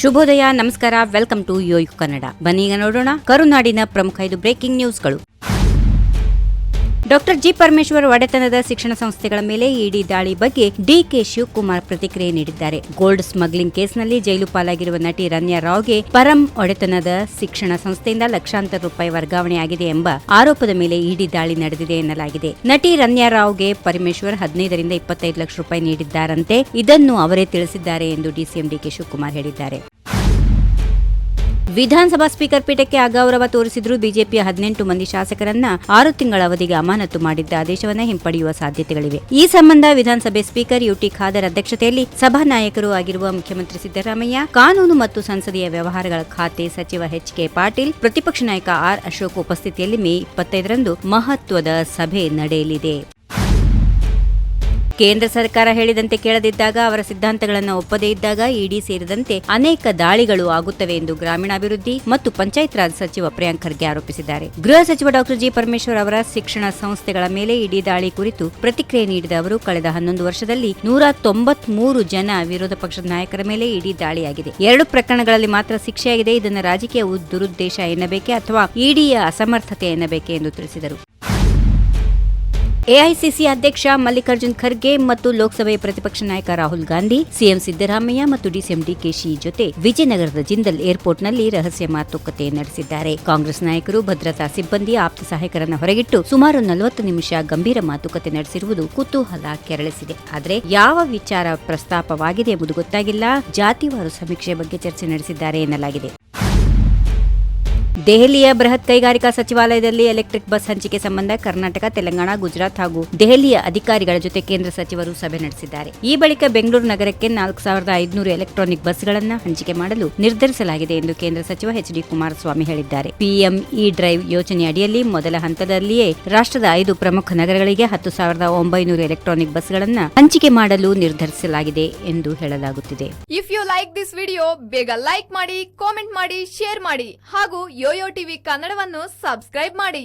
ಶುಭೋದಯ, ನಮಸ್ಕಾರ, welcome to ಯೋಯು Kannada. ಬನ್ನೀಗ ನೋಡೋಣ ಕರುನಾಡಿನ ಪ್ರಮುಖ 5 ಬ್ರೇಕಿಂಗ್ ನ್ಯೂಸ್ಗಳು. ಡಾಕ್ಟರ್ ಜಿ ಪರಮೇಶ್ವರ್ ಒಡೆತನದ ಶಿಕ್ಷಣ ಸಂಸ್ಥೆಗಳ ಮೇಲೆ ಇಡಿ ದಾಳಿ ಬಗ್ಗೆ ಡಿಕೆ ಶಿವಕುಮಾರ್ ಪ್ರತಿಕ್ರಿಯೆ ನೀಡಿದ್ದಾರೆ. ಗೋಲ್ಡ್ ಸ್ಮಗ್ಲಿಂಗ್ ಕೇಸ್ನಲ್ಲಿ ಜೈಲು ಪಾಲಾಗಿರುವ ನಟಿ ರನ್ಯಾ ರಾವ್ಗೆ ಪರಂ ಒಡೆತನದ ಶಿಕ್ಷಣ ಸಂಸ್ಥೆಯಿಂದ ಲಕ್ಷಾಂತರ ರೂಪಾಯಿ ವರ್ಗಾವಣೆಯಾಗಿದೆ ಎಂಬ ಆರೋಪದ ಮೇಲೆ ಇಡಿ ದಾಳಿ ನಡೆದಿದೆ ಎನ್ನಲಾಗಿದೆ. ನಟಿ ರನ್ಯಾ ರಾವ್ಗೆ ಪರಮೇಶ್ವರ್ 15 ರಿಂದ 25 ಲಕ್ಷ ರೂಪಾಯಿ ನೀಡಿದ್ದಾರಂತೆ. ಇದನ್ನು ಅವರೇ ತಿಳಿಸಿದ್ದಾರೆ ಎಂದು ಡಿಸಿಎಂ ಡಿಕೆ ಶಿವಕುಮಾರ್ ಹೇಳಿದ್ದಾರೆ. ವಿಧಾನಸಭಾ ಸ್ಪೀಕರ್ ಪೀಠಕ್ಕೆ ಅಗೌರವ ತೋರಿಸಿದ್ರು ಬಿಜೆಪಿಯ 18 ಮಂದಿ ಶಾಸಕರನ್ನ 6 ತಿಂಗಳ ಅವಧಿಗೆ ಅಮಾನತು ಮಾಡಿದ್ದ ಆದೇಶವನ್ನು ಹಿಂಪಡೆಯುವ ಸಾಧ್ಯತೆಗಳಿವೆ. ಈ ಸಂಬಂಧ ವಿಧಾನಸಭೆ ಸ್ಪೀಕರ್ ಯುಟಿ ಖಾದರ್ ಅಧ್ಯಕ್ಷತೆಯಲ್ಲಿ ಸಭಾನಾಯಕರು ಆಗಿರುವ ಮುಖ್ಯಮಂತ್ರಿ ಸಿದ್ದರಾಮಯ್ಯ, ಕಾನೂನು ಮತ್ತು ಸಂಸದೀಯ ವ್ಯವಹಾರಗಳ ಖಾತೆ ಸಚಿವ ಎಚ್.ಕೆ. ಪಾಟೀಲ್, ಪ್ರತಿಪಕ್ಷ ನಾಯಕ ಆರ್. ಅಶೋಕ್ ಉಪಸ್ಥಿತಿಯಲ್ಲಿ ಮೇ 25ರಂದು ಮಹತ್ವದ ಸಭೆ ನಡೆಯಲಿದೆ. ಕೇಂದ್ರ ಸರ್ಕಾರ ಹೇಳಿದಂತೆ ಕೇಳದಿದ್ದಾಗ, ಅವರ ಸಿದ್ಧಾಂತಗಳನ್ನು ಒಪ್ಪದೇ ಇದ್ದಾಗ ಇಡಿ ಸೇರಿದಂತೆ ಅನೇಕ ದಾಳಿಗಳು ಆಗುತ್ತವೆ ಎಂದು ಗ್ರಾಮೀಣಾಭಿವೃದ್ಧಿ ಮತ್ತು ಪಂಚಾಯತ್ ರಾಜ್ ಸಚಿವ ಪ್ರಿಯಾಂಕ್ ಖರ್ಗೆ ಆರೋಪಿಸಿದ್ದಾರೆ. ಗೃಹ ಸಚಿವ ಡಾಕ್ಟರ್ ಜಿ ಪರಮೇಶ್ವರ್ ಅವರ ಶಿಕ್ಷಣ ಸಂಸ್ಥೆಗಳ ಮೇಲೆ ಇಡಿ ದಾಳಿ ಕುರಿತು ಪ್ರತಿಕ್ರಿಯೆ ನೀಡಿದ ಅವರು, ಕಳೆದ 11 ವರ್ಷದಲ್ಲಿ 193 ಜನ ವಿರೋಧ ಪಕ್ಷದ ನಾಯಕರ ಮೇಲೆ ಇಡಿ ದಾಳಿಯಾಗಿದೆ. 2 ಪ್ರಕರಣಗಳಲ್ಲಿ ಮಾತ್ರ ಶಿಕ್ಷೆಯಾಗಿದೆ. ಇದನ್ನು ರಾಜಕೀಯ ದುರುದ್ದೇಶ ಎನ್ನಬೇಕೆ ಅಥವಾ ಇಡಿಯ ಅಸಮರ್ಥತೆ ಎನ್ನಬೇಕೆ ಎಂದು ತಿಳಿಸಿದರು. ಎಐಸಿಸಿ ಅಧ್ಯಕ್ಷ ಮಲ್ಲಿಕಾರ್ಜುನ್ ಖರ್ಗೆ ಮತ್ತು ಲೋಕಸಭೆಯ ಪ್ರತಿಪಕ್ಷ ನಾಯಕ ರಾಹುಲ್ ಗಾಂಧಿ, ಸಿಎಂ ಸಿದ್ದರಾಮಯ್ಯ ಮತ್ತು ಡಿಸಿಎಂ ಡಿಕೆಶಿ ಜೊತೆ ವಿಜಯನಗರದ ಜಿಂದಲ್ ಏರ್ಪೋರ್ಟ್ನಲ್ಲಿ ರಹಸ್ಯ ಮಾತುಕತೆ ನಡೆಸಿದ್ದಾರೆ. ಕಾಂಗ್ರೆಸ್ ನಾಯಕರು ಭದ್ರತಾ ಸಿಬ್ಬಂದಿ, ಆಪ್ತ ಸಹಾಯಕರನ್ನು ಹೊರಗಿಟ್ಟು ಸುಮಾರು 40 ನಿಮಿಷ ಗಂಭೀರ ಮಾತುಕತೆ ನಡೆಸಿರುವುದು ಕುತೂಹಲ ಕೆರಳಿಸಿದೆ. ಆದರೆ ಯಾವ ವಿಚಾರ ಪ್ರಸ್ತಾಪವಾಗಿದೆ ಎಂಬುದು ಗೊತ್ತಾಗಿಲ್ಲ. ಜಾತಿವಾರು ಸಮೀಕ್ಷೆ ಬಗ್ಗೆ ಚರ್ಚೆ ನಡೆಸಿದ್ದಾರೆ ಎನ್ನಲಾಗಿದೆ. ದೆಹಲಿಯ ಬೃಹತ್ ಕೈಗಾರಿಕಾ ಸಚಿವಾಲಯದಲ್ಲಿ ಎಲೆಕ್ಟ್ರಿಕ್ ಬಸ್ ಹಂಚಿಕೆ ಸಂಬಂಧ ಕರ್ನಾಟಕ, ತೆಲಂಗಾಣ, ಗುಜರಾತ್ ಹಾಗೂ ದೆಹಲಿಯ ಅಧಿಕಾರಿಗಳ ಜೊತೆ ಕೇಂದ್ರ ಸಚಿವರು ಸಭೆ ನಡೆಸಿದ್ದಾರೆ. ಈ ಬಳಿಕ ಬೆಂಗಳೂರು ನಗರಕ್ಕೆ 4500 ಎಲೆಕ್ಟ್ರಾನಿಕ್ ಬಸ್ಗಳನ್ನು ಹಂಚಿಕೆ ಮಾಡಲು ನಿರ್ಧರಿಸಲಾಗಿದೆ ಎಂದು ಕೇಂದ್ರ ಸಚಿವ ಎಚ್.ಡಿ. ಕುಮಾರಸ್ವಾಮಿ ಹೇಳಿದ್ದಾರೆ. ಪಿಎಂ ಇ ಡ್ರೈವ್ ಯೋಜನೆ ಅಡಿಯಲ್ಲಿ ಮೊದಲ ಹಂತದಲ್ಲಿಯೇ ರಾಷ್ಟ್ರದ 5 ಪ್ರಮುಖ ನಗರಗಳಿಗೆ 10,900 ಎಲೆಕ್ಟ್ರಾನಿಕ್ ಬಸ್ಗಳನ್ನು ಹಂಚಿಕೆ ಮಾಡಲು ನಿರ್ಧರಿಸಲಾಗಿದೆ ಎಂದು ಹೇಳಲಾಗುತ್ತಿದೆ. If you like this video, ಬೇಗ ಲೈಕ್ ಮಾಡಿ, ಕಾಮೆಂಟ್ ಮಾಡಿ, ಶೇರ್ ಮಾಡಿ ಹಾಗೂ ಯೋಯೋ ಟಿವಿ ಕನ್ನಡವನ್ನು ಸಬ್ಸ್ಕ್ರೈಬ್ ಮಾಡಿ.